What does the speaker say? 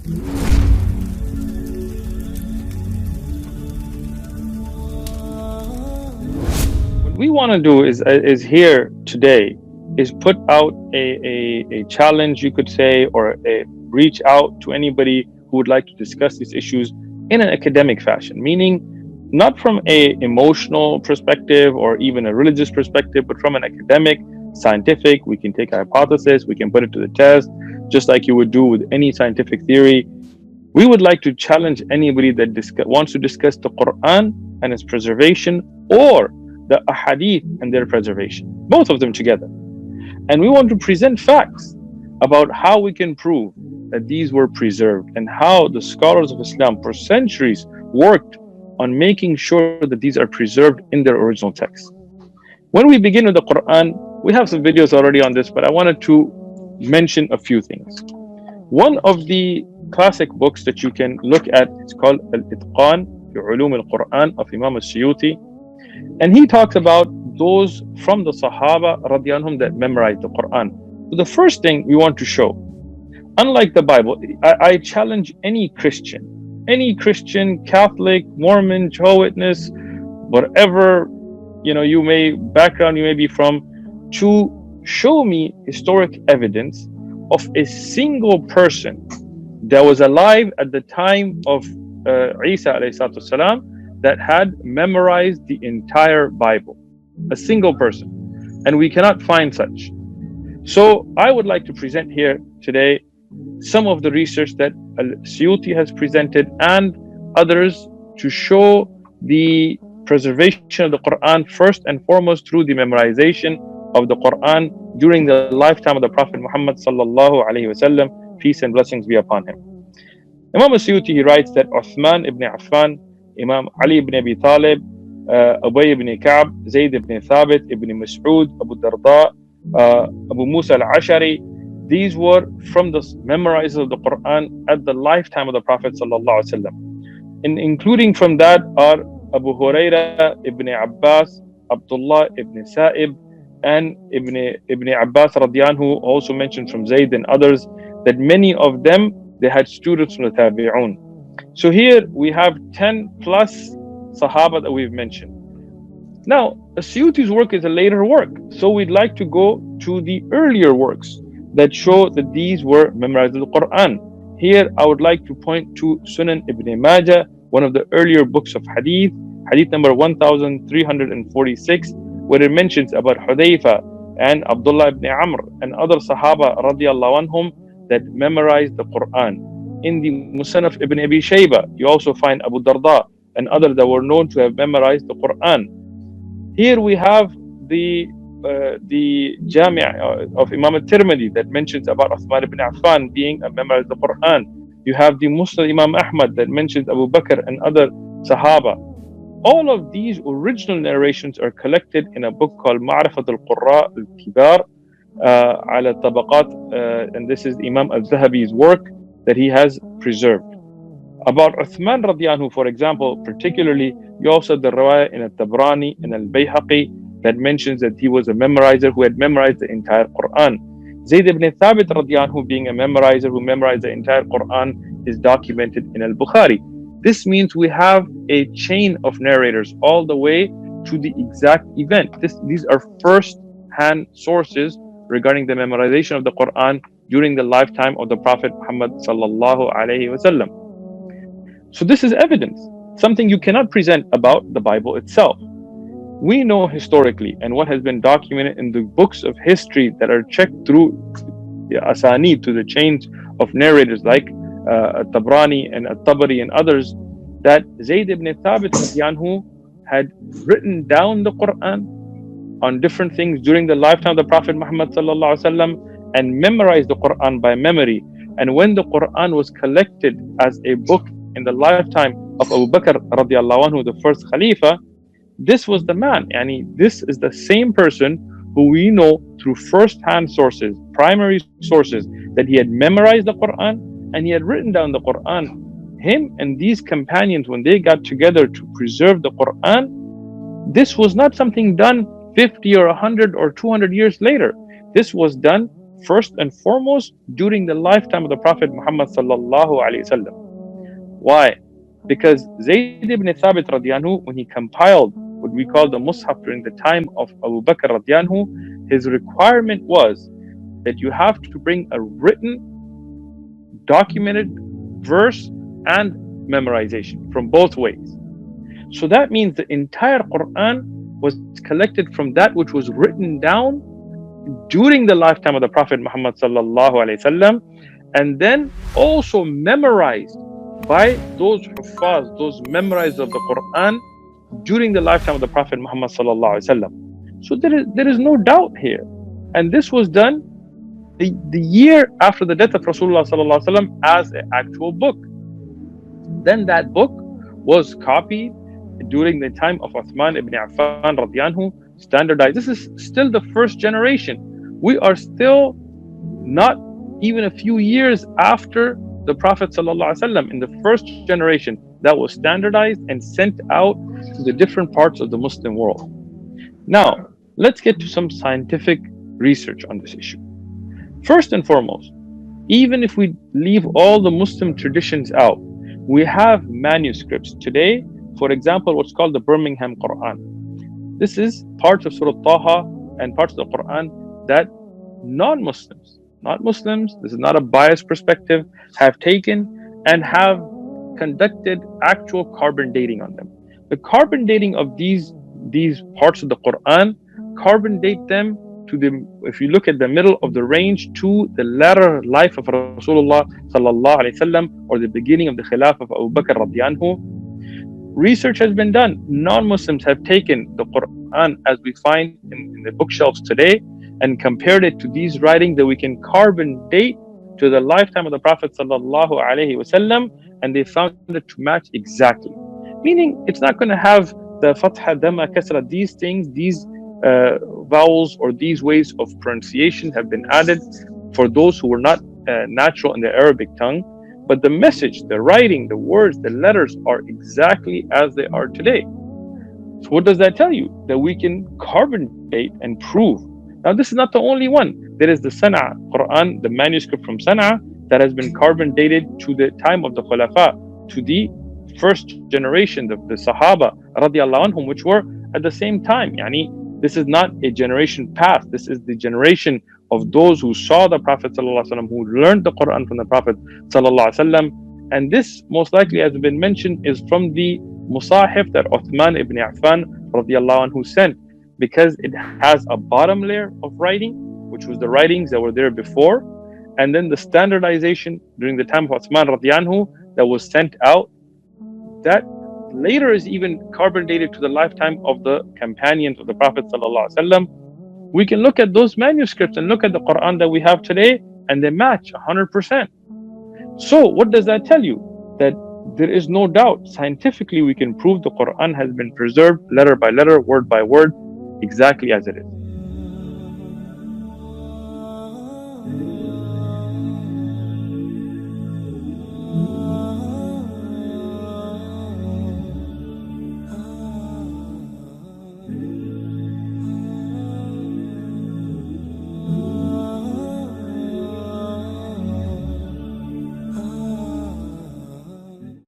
What we want to do is here today is put out a challenge, you could say, or a reach out to anybody who would like to discuss these issues in an academic fashion, meaning not from a emotional perspective or even a religious perspective, but from an academic, scientific. We can take a hypothesis, we can put it to the test, just like you would do with any scientific theory. We would like to challenge anybody that wants to discuss the Quran and its preservation, or the ahadith and their preservation, both of them together. And we want to present facts about how we can prove that these were preserved, and how the scholars of Islam for centuries worked on making sure that these are preserved in their original text. When we begin with the Quran, we have some videos already on this, but I wanted to mention a few things. One of the classic books that you can look at is called Al-Itqan fi Ulum al-Quran of Imam al-Suyuti. And he talks about those from the Sahaba radiyallahu anhum that memorized the Quran. So the first thing we want to show, unlike the Bible, I challenge any Christian, Catholic, Mormon, Jehovah's Witness, whatever background you may be from, to show me historic evidence of a single person that was alive at the time of Isa alayhi salatu wasalam that had memorized the entire Bible. A single person. And we cannot find such. So I would like to present here today some of the research that Al-Suyuti has presented and others to show the preservation of the Quran first and foremost through the memorization of the Quran during the lifetime of the Prophet Muhammad sallallahu alaihi wasallam, peace and blessings be upon him. Imam Al-Suyuti, he writes that Uthman ibn Affan, Imam Ali ibn Abi Talib, Ubay ibn Ka'b, Zayd ibn Thabit, ibn Mas'ud, Abu Darda, Abu Musa al-Ashari, these were from the memorizers of the Quran at the lifetime of the Prophet sallallahu alaihi wasallam. And including from that are Abu Huraira ibn Abbas, Abdullah ibn Sa'ib, and Ibn Abbas radiyallahu anhu also mentioned from Zayd and others, that many of them, they had students from the Tabi'un. So here we have 10 plus Sahaba that we've mentioned. Now, Suyuti's work is a later work, so we'd like to go to the earlier works that show that these were memorized of the Quran. Here I would like to point to Sunan Ibn Majah, one of the earlier books of hadith, hadith number 1346, where it mentions about Hudayfa and Abdullah ibn Amr and other Sahaba radiyallahu anhum that memorized the Quran. In the Musannaf ibn Abi Shayba, you also find Abu Darda and others that were known to have memorized the Quran. Here we have the Jami' of Imam al-Tirmidhi that mentions about Uthman ibn Affan being a member of the Quran. You have the Musnad Imam Ahmad that mentions Abu Bakr and other Sahaba. All of these original narrations are collected in a book called Ma'rifat al-Qurra al-Kibar ala Tabaqat, and this is Imam al-Zahabi's work that he has preserved. About Uthman radiyallahu anhu, for example, particularly, you also have the riwayah in al-Tabrani and al-Bayhaqi that mentions that he was a memorizer who had memorized the entire Quran. Zayd ibn Thabit radiyallahu anhu, being a memorizer who memorized the entire Quran, is documented in al-Bukhari. This means we have a chain of narrators all the way to the exact event. These are first-hand sources regarding the memorization of the Quran during the lifetime of the Prophet Muhammad sallallahu alaihi wasallam. So this is evidence, something you cannot present about the Bible itself. We know historically, and what has been documented in the books of history that are checked through the asanid, to the chains of narrators like Tabrani and At-Tabari and others, that Zayd ibn Thabit radiyallahu had written down the Quran on different things during the lifetime of the Prophet Muhammad sallallahu alaihi wasallam and memorized the Quran by memory. And when the Quran was collected as a book in the lifetime of Abu Bakr radiyallahu anhu, the first Khalifa, this was the man. This is the same person who we know through first-hand sources, primary sources, that he had memorized the Quran and he had written down the Quran. Him and these companions, when they got together to preserve the Quran, this was not something done 50 or 100 or 200 years later. This was done first and foremost during the lifetime of the Prophet Muhammad sallallahu alaihi wasallam. Why? Because Zayd ibn Thabit radiyanhu, when he compiled what we call the Mus'haf during the time of Abu Bakr radiyanhu, his requirement was that you have to bring a written, documented verse and memorization from both ways. So that means the entire Quran was collected from that which was written down during the lifetime of the Prophet Muhammad sallallahu alaihi wasallam, and then also memorized by those huffaz, those memorizers of the Quran during the lifetime of the Prophet Muhammad sallallahu alaihi wasallam. So there is no doubt here, and this was done the year after the death of Rasulullah sallallahu alaihi wasallam as an actual book. Then that book was copied during the time of Uthman ibn Affan radiyanhu, standardized. This is still the first generation. We are still not even a few years after the Prophet ﷺ, in the first generation that was standardized and sent out to the different parts of the Muslim world. Now, let's get to some scientific research on this issue. First and foremost, even if we leave all the Muslim traditions out, we have manuscripts today. For example, what's called the Birmingham Quran. This is parts of Surah Taha and parts of the Quran that non-Muslims, not Muslims, this is not a biased perspective, have taken and have conducted actual carbon dating on them. The carbon dating of these parts of the Quran, carbon date them to the, if you look at the middle of the range, to the latter life of Rasulullah sallallahu alaihi wasallam, or the beginning of the Khilafah of Abu Bakr radiyanhu. Research has been done. Non-Muslims have taken the Quran as we find in the bookshelves today and compared it to these writings that we can carbon date to the lifetime of the Prophet sallallahu alaihi wasallam, and they found it to match exactly. Meaning, it's not going to have the fatha, dhamma, kasra, these things, these vowels or these ways of pronunciation have been added for those who were not natural in the Arabic tongue. But the message, the writing, the words, the letters are exactly as they are today. So what does that tell you? That we can carbon date and prove. Now, this is not the only one. There is the Sana'a Quran, the manuscript from Sana'a, that has been carbon dated to the time of the Khulafa, to the first generation, the Sahaba radiallahu anhum, which were at the same time. This is not a generation past. This is the generation of those who saw the Prophet ﷺ, who learned the Quran from the Prophet ﷺ. And this, most likely, as has been mentioned, is from the Musahif that Uthman ibn Affan radiallahu anhu sent, because it has a bottom layer of writing, which was the writings that were there before, and then the standardization during the time of Uthman radiallahu anhu that was sent out, that later is even carbon dated to the lifetime of the companions of the Prophet ﷺ. We can look at those manuscripts and look at the Quran that we have today, and they match 100%. So what does that tell you? That there is no doubt, scientifically we can prove the Quran has been preserved letter by letter, word by word, exactly as it is.